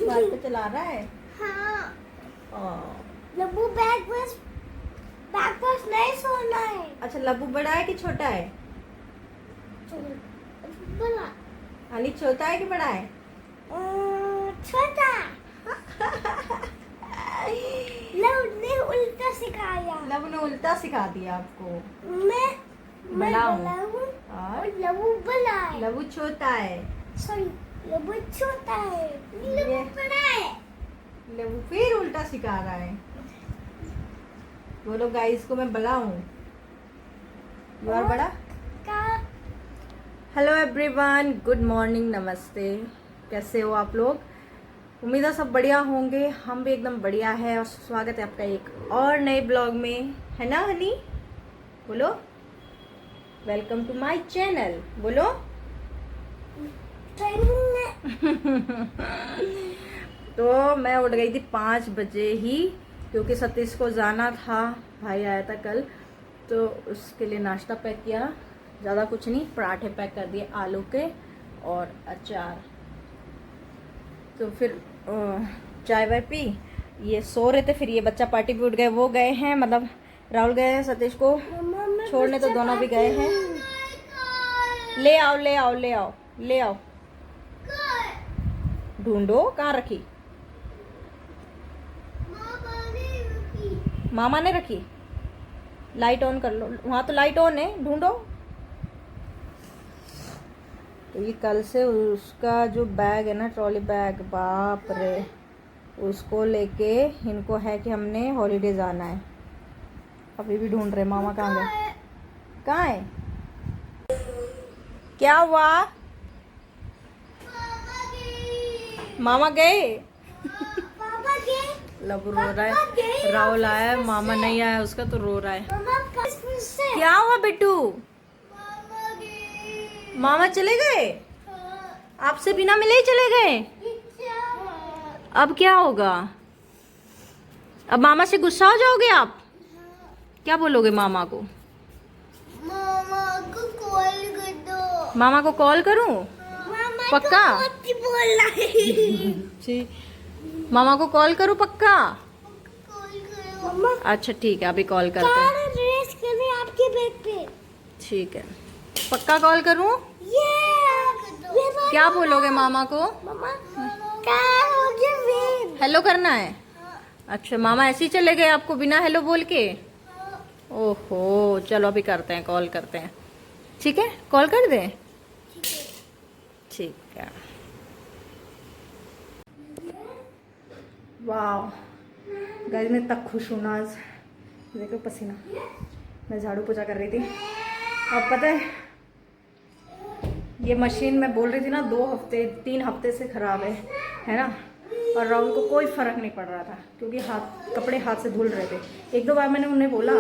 बाल पे चला रहा है। हाँ। लबू बैक बस नहीं सोना है। अच्छा, लबू बड़ा है कि छोटा है? बड़ा। अली छोटा है कि बड़ा है? छोटा। लबू ने उल्टा सिखाया। लबू ने उल्टा सिखा दिया आपको। मैं बड़ा हूँ। बड़ा हूँ और और लबू बड़ा है। लबू छोटा है। सॉरी, लबू छोटा है, ये- लबू बड़ा है। लबू फिर उल्टा सिखा रहा है। बोलो गाइस को मैं बड़ा हूँ। यू आर बड़ा। का हेलो एवरीवन, गुड मॉर्निंग, नमस्ते। कैसे हो आप लोग? उम्मीद है सब बढ़िया होंगे। हम भी एकदम बढ़िया है और स्वागत है आपका एक और नए ब्लॉग में, है ना हनी? बोलो वेलकम टू माय चैनल। बोलो। ट्रेनिंग में तो मैं उठ गई थी 5 बजे ही, क्योंकि सतीश को जाना था। भाई आया था कल, तो उसके लिए नाश्ता पैक किया। ज़्यादा कुछ नहीं, पराठे पैक कर दिए आलू के और अचार। तो फिर चाय वाय पी, ये सो रहे थे। फिर ये बच्चा पार्टी भी उठ गए, वो गए हैं, मतलब राहुल गए हैं सतीश को छोड़ने, तो दोनों भी गए हैं। ले आओ ले आओ ले आओ ले आओ। ढूंढो, कहाँ रखी? मामा ने रखी। लाइट ऑन कर लो, वहाँ तो लाइट ऑन है, ढूंढो। तो ये कल से उसका जो बैग है ना, ट्रॉली बैग, बाप रे, उसको लेके इनको है कि हमने हॉलीडे जाना है। अभी भी ढूंढ रहे मामा कहाँ गए। कहाँ है? क्या हुआ? मामा गए। पापा के लबू रो रहा है। राहुल आया, मामा नहीं आया उसका, तो रो रहा है। मामा कसम से क्या हुआ बिट्टू? मामा चले गए? आपसे बिना मिले ही चले गए? अब क्या होगा? अब मामा से गुस्सा हो जाओगे आप? क्या बोलोगे मामा को? मामा को कॉल कर दो। मामा को कॉल करूं? मामा पक्का? को मत बोलना है। जी, मामा को कॉल करूं पक्का? कॉल करो। मामा अच्छा ठीक है, अभी कॉल करते हैं। कार रेस करें आपके बैग पे। ठीक है, पक्का कॉल करूं? ये क्या बोलोगे मामा को? मामा कार हो गया वेन। हेलो करना है? अच्छा, मामा ऐसे ही चले गए आपको बिना हेलो बोल के? ओहो, चलो अभी करते हैं, कॉल करते हैं। ठीक है, कॉल कर दें? ठीक है। वाह गाइस, मैं तक खुश हूँ ना आज। देखो पसीना, मैं झाड़ू पोछा कर रही थी। अब पता है, ये मशीन मैं बोल रही थी ना 2 हफ्ते 3 हफ्ते से ख़राब है ना? और राहुल को कोई फ़र्क नहीं पड़ रहा था, क्योंकि कपड़े हाथ से धुल रहे थे। 1-2 बार मैंने उन्हें बोला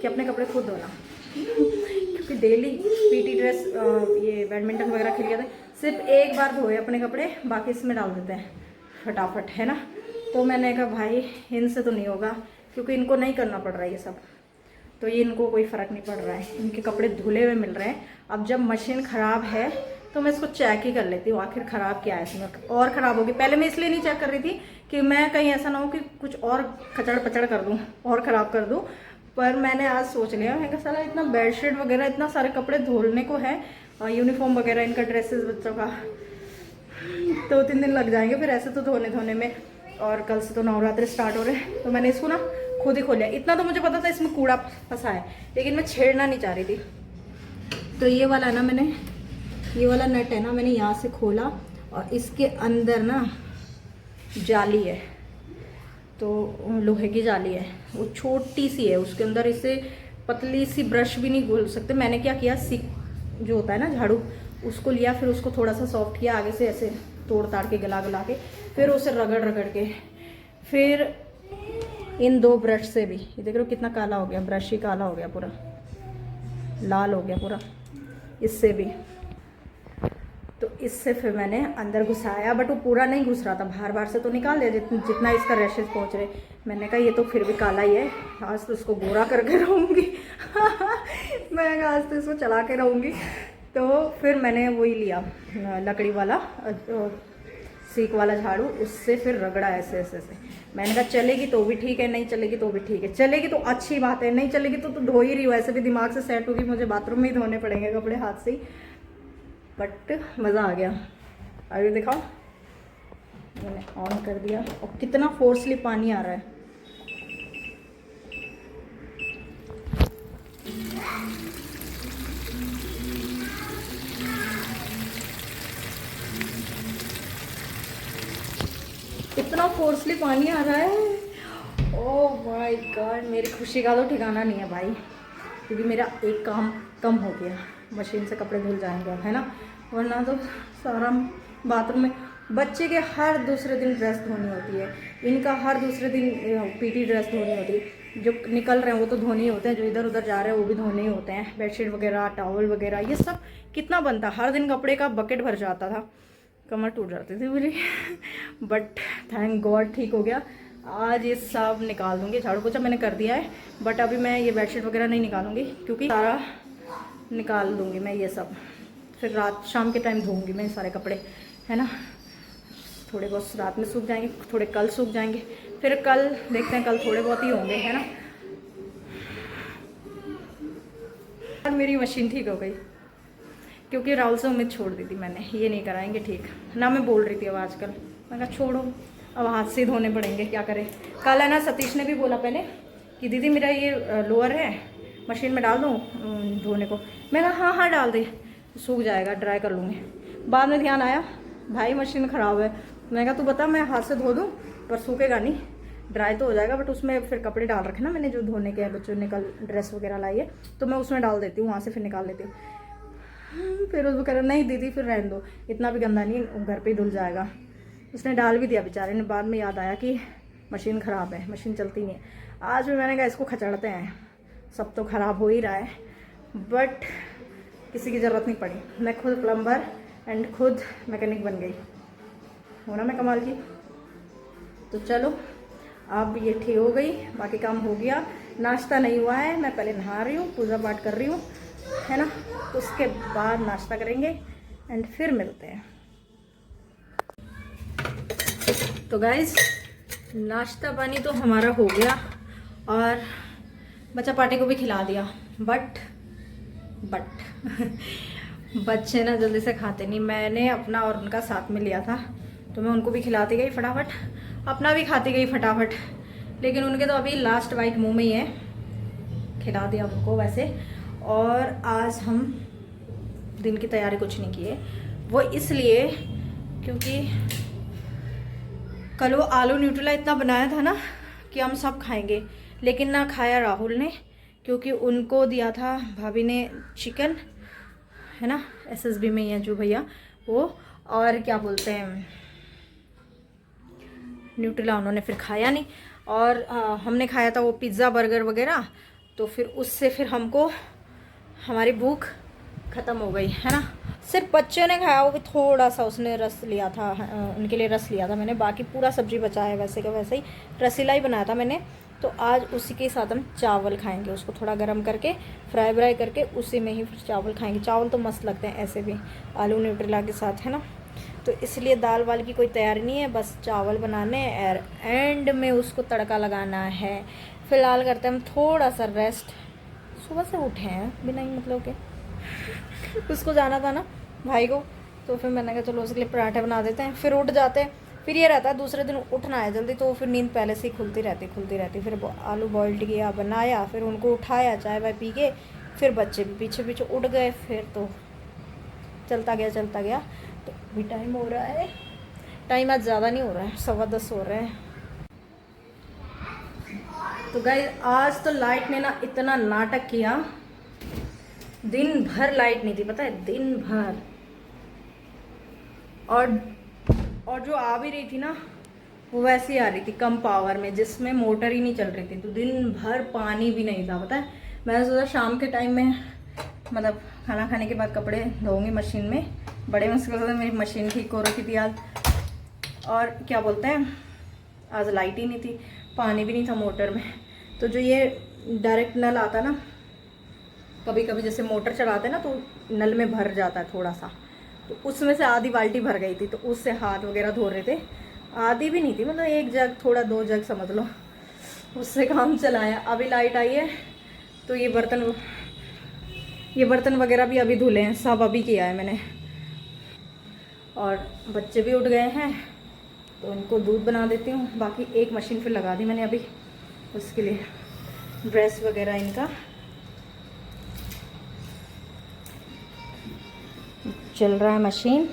कि अपने कपड़े खुद धोना, क्योंकि डेली पीटी ड्रेस, ये बैडमिंटन वगैरह खेल गए थे, सिर्फ एक बार धोए अपने कपड़े, बाकी इसमें डाल देते हैं फटाफट, है ना? तो मैंने कहा भाई इनसे तो नहीं होगा, क्योंकि इनको नहीं करना पड़ रहा है ये सब, तो ये इनको कोई फ़र्क नहीं पड़ रहा है, इनके कपड़े धुले हुए मिल रहे हैं। अब जब मशीन ख़राब है तो मैं इसको चेक ही कर लेती हूँ, आखिर ख़राब क्या है इसमें, और ख़राब होगी। पहले मैं इसलिए नहीं चेक कर रही थी कि मैं कहीं ऐसा ना हो कि कुछ और खचड़ पचड़ कर दूँ और ख़राब कर दूँ, पर मैंने आज सोच लिया, मैं कहा साला इतना बेडशीट वगैरह, इतना सारे कपड़े धोने को है, यूनिफॉर्म वगैरह इनका, ड्रेसेस बच्चों का, 2-3 दिन लग जाएंगे फिर ऐसे तो धोने में। और कल से तो नवरात्रि स्टार्ट हो रहे हैं, तो मैंने इसको ना खुद ही खोलिया। इतना तो मुझे पता था इसमें कूड़ा फंसा है, लेकिन मैं छेड़ना नहीं चाह रही थी। तो ये वाला है ना, मैंने ये वाला नट है ना, मैंने यहाँ से खोला, और इसके अंदर ना जाली है, तो लोहे की जाली है, वो छोटी सी है, उसके अंदर इसे पतली सी ब्रश भी नहीं घोल सकते। मैंने क्या किया, सिक जो होता है ना झाड़ू, उसको लिया, फिर उसको थोड़ा सा सॉफ्ट किया आगे से, ऐसे तोड़ ताड़ के गला के, फिर उसे रगड़ के, फिर इन 2 ब्रश से भी, ये देख रहे हो कितना काला हो गया, ब्रश ही काला हो गया, पूरा लाल हो गया पूरा, इससे भी। तो इससे फिर मैंने अंदर घुसाया, बट वो पूरा नहीं घुस रहा था, बाहर से तो निकाल दिया जितना इसका रैशेज पहुंच रहे। मैंने कहा ये तो फिर भी काला ही है, आज तो इसको गोरा करके रहूँगी। मैं आज तो इसको चला के रहूँगी, तो फिर मैंने वही लिया लकड़ी वाला सीक वाला झाड़ू, उससे फिर रगड़ा ऐसे ऐसे ऐसे। मैंने कहा चलेगी तो भी ठीक है, नहीं चलेगी तो भी ठीक है, चलेगी तो अच्छी बात है, नहीं चलेगी तो धो ही रही हूँ, ऐसे भी दिमाग से सेट होगी, मुझे बाथरूम में ही धोने पड़ेंगे कपड़े हाथ से ही। बट मज़ा आ गया। अभी दिखाओ, मैंने ऑन कर दिया और कितना फोर्सली पानी आ रहा है। इतना फोर्सली पानी आ रहा है, ओह माय गॉड। मेरी खुशी का तो ठिकाना नहीं है भाई, क्योंकि मेरा एक काम कम हो गया, मशीन से कपड़े धुल जाएंगे, है ना। वरना तो सारा बाथरूम में, बच्चे के हर दूसरे दिन ड्रेस धोनी होती है, इनका हर दूसरे दिन पीटी ड्रेस धोनी होती है, जो निकल रहे हैं वो तो धोने ही होते हैं, जो इधर उधर जा रहे हैं वो भी धोने ही होते हैं, बेडशीट वगैरह, टॉवल वगैरह, ये सब कितना बनता, हर दिन कपड़े का बकेट भर जाता था, कमर टूट जाती थी मेरी। बट थैंक गॉड ठीक हो गया। आज ये सब निकाल दूंगी, झाड़ू पोछा मैंने कर दिया है, बट अभी मैं ये बेडशीट वगैरह नहीं निकालूंगी, क्योंकि सारा निकाल दूंगी मैं ये सब, फिर रात शाम के टाइम धोऊंगी मैं ये सारे कपड़े, है ना। थोड़े बहुत रात में सूख जाएंगे, थोड़े कल सूख जाएंगे, फिर कल देखते हैं, कल थोड़े बहुत ही होंगे, है ना। और मेरी मशीन ठीक हो गई, क्योंकि राहुल से उम्मीद छोड़ दी थी मैंने, ये नहीं कराएंगे ठीक ना। मैं बोल रही थी अब आजकल, मैं कहा छोड़ो, अब हाथ से धोने पड़ेंगे, क्या करें। कल है ना सतीश ने भी बोला पहले कि दीदी मेरा ये लोअर है, मशीन में डाल दूँ धोने को। मैं कहा हाँ हाँ डाल दे, सूख जाएगा, ड्राई कर लूँगी। बाद में ध्यान आया भाई मशीन ख़राब है। मैं कहा तू बता, मैं हाथ से धो दूँ पर सूखेगा नहीं, ड्राई तो हो जाएगा, बट उसमें फिर कपड़े डाल रखे ना मैंने, जो धोने के हैं, बच्चों ने कल ड्रेस वगैरह लाई है, तो मैं उसमें डाल देती हूँ, वहाँ से फिर निकाल लेती हूँ। फिर उसको कह रहा नहीं दीदी फिर रहने दो, इतना भी गंदा नहीं, घर पे ही धुल जाएगा। उसने डाल भी दिया बेचारे ने, बाद में याद आया कि मशीन ख़राब है, मशीन चलती नहीं है। आज भी मैंने कहा इसको खचड़ते हैं, सब तो ख़राब हो ही रहा है, बट किसी की ज़रूरत नहीं पड़ी, मैं खुद प्लम्बर एंड खुद मैकेनिक बन गई, हो ना मैं कमाल की। तो चलो अब ये ठीक हो गई, बाकी काम हो गया। नाश्ता नहीं हुआ है, मैं पहले नहा रही हूँ, पूजा पाठ कर रही हूँ, है ना, तो उसके बाद नाश्ता करेंगे एंड फिर मिलते हैं। तो गाइज नाश्ता पानी तो हमारा हो गया और बच्चा पार्टी को भी खिला दिया, बट बच्चे ना जल्दी से खाते नहीं। मैंने अपना और उनका साथ में लिया था, तो मैं उनको भी खिलाती गई फटाफट, अपना भी खाती गई फटाफट, लेकिन उनके तो अभी लास्ट बाइट मुंह में ही है, खिला दिया उनको वैसे। और आज हम दिन की तैयारी कुछ नहीं किए, वो इसलिए क्योंकि कल वो आलू न्यूट्रेला इतना बनाया था ना कि हम सब खाएंगे, लेकिन ना खाया राहुल ने, क्योंकि उनको दिया था भाभी ने चिकन, है ना, SSB में ही है जो भैया वो, और क्या बोलते हैं न्यूट्रेला उन्होंने फिर खाया नहीं, और हमने खाया था वो पिज़्ज़ा बर्गर वगैरह, तो फिर उससे फिर हमको हमारी भूख ख़त्म हो गई, है ना। सिर्फ बच्चों ने खाया, वो भी थोड़ा सा उसने रस लिया था, उनके लिए रस लिया था मैंने, बाकी पूरा सब्जी बचा है वैसे का वैसे ही, रसीला ही बनाया था मैंने। तो आज उसी के साथ हम चावल खाएंगे, उसको थोड़ा गर्म करके फ्राई व्राई करके उसी में ही फिर चावल खाएंगे। चावल तो मस्त लगते हैं ऐसे भी आलू न्यूट्रेला के साथ, है ना। तो इसलिए दाल वाल की कोई तैयारी नहीं है, बस चावल बनाने और एंड में उसको तड़का लगाना है। फ़िलहाल करते हैं हम थोड़ा सा रेस्ट, सुबह से उठे हैं बिना ही मतलब के उसको जाना था ना भाई को, तो फिर मैंने कहा चलो उसके लिए पराठे बना देते हैं, फिर उठ जाते हैं। फिर ये रहता है दूसरे दिन उठना है जल्दी, तो फिर नींद पहले से ही खुलती रहती। फिर आलू बॉइल्ड किया, बनाया, फिर उनको उठाया, चाय वाय पी के, फिर बच्चे भी पीछे पीछे उठ गए, फिर तो चलता गया। तो भी टाइम हो रहा है, टाइम आज ज़्यादा नहीं हो रहा है, 10:15 हो रहे हैं। तो गाइस आज तो लाइट ने ना इतना नाटक किया, दिन भर लाइट नहीं थी, पता है, दिन भर। और जो आ भी रही थी ना वो वैसे ही आ रही थी कम पावर में, जिसमें मोटर ही नहीं चल रही थी, तो दिन भर पानी भी नहीं था, पता है। मैंने सोचा शाम के टाइम में मतलब खाना खाने के बाद कपड़े धोऊंगी मशीन में, बड़े मुश्किल से मेरी मशीन ठीक हो रखी थी आज। और क्या बोलते हैं, आज लाइट ही नहीं थी, पानी भी नहीं था मोटर में। तो जो ये डायरेक्ट नल आता ना, कभी कभी जैसे मोटर चलाते हैं ना तो नल में भर जाता है थोड़ा सा, तो उसमें से आधी बाल्टी भर गई थी, तो उससे हाथ वगैरह धो रहे थे। आधी भी नहीं थी, मतलब 1 जग, थोड़ा 2 जग समझ लो, उससे काम चलाया। अभी लाइट आई है तो ये बर्तन वगैरह भी अभी धुले हैं, सब अभी किया है मैंने। और बच्चे भी उठ गए हैं तो इनको दूध बना देती हूँ। बाकी एक मशीन फिर लगा दी मैंने अभी उसके लिए, ड्रेस वगैरह इनका चल रहा है मशीन।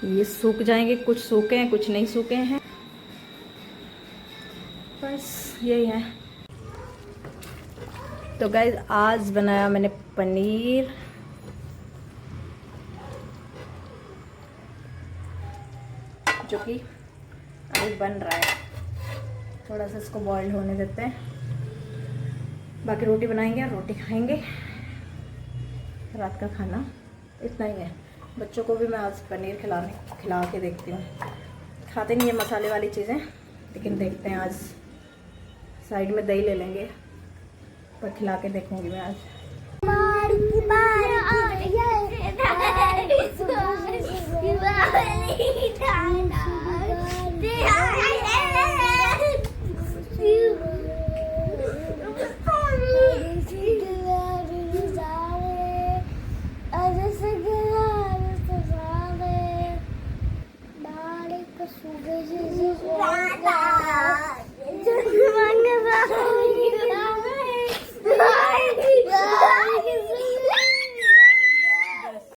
ये सूख जाएंगे, कुछ सूखे हैं कुछ नहीं सूखे हैं, बस यही है। तो गाइस आज बनाया मैंने पनीर, जो कि अभी बन रहा है। थोड़ा सा इसको बॉईल होने देते हैं, बाकी रोटी बनाएंगे और रोटी खाएंगे। रात का खाना इतना ही है। बच्चों को भी मैं आज पनीर खिला के देखती हूँ। खाते नहीं है मसाले वाली चीज़ें, लेकिन देखते हैं आज। साइड में दही ले लेंगे, पर खिला के देखूँगी मैं आज।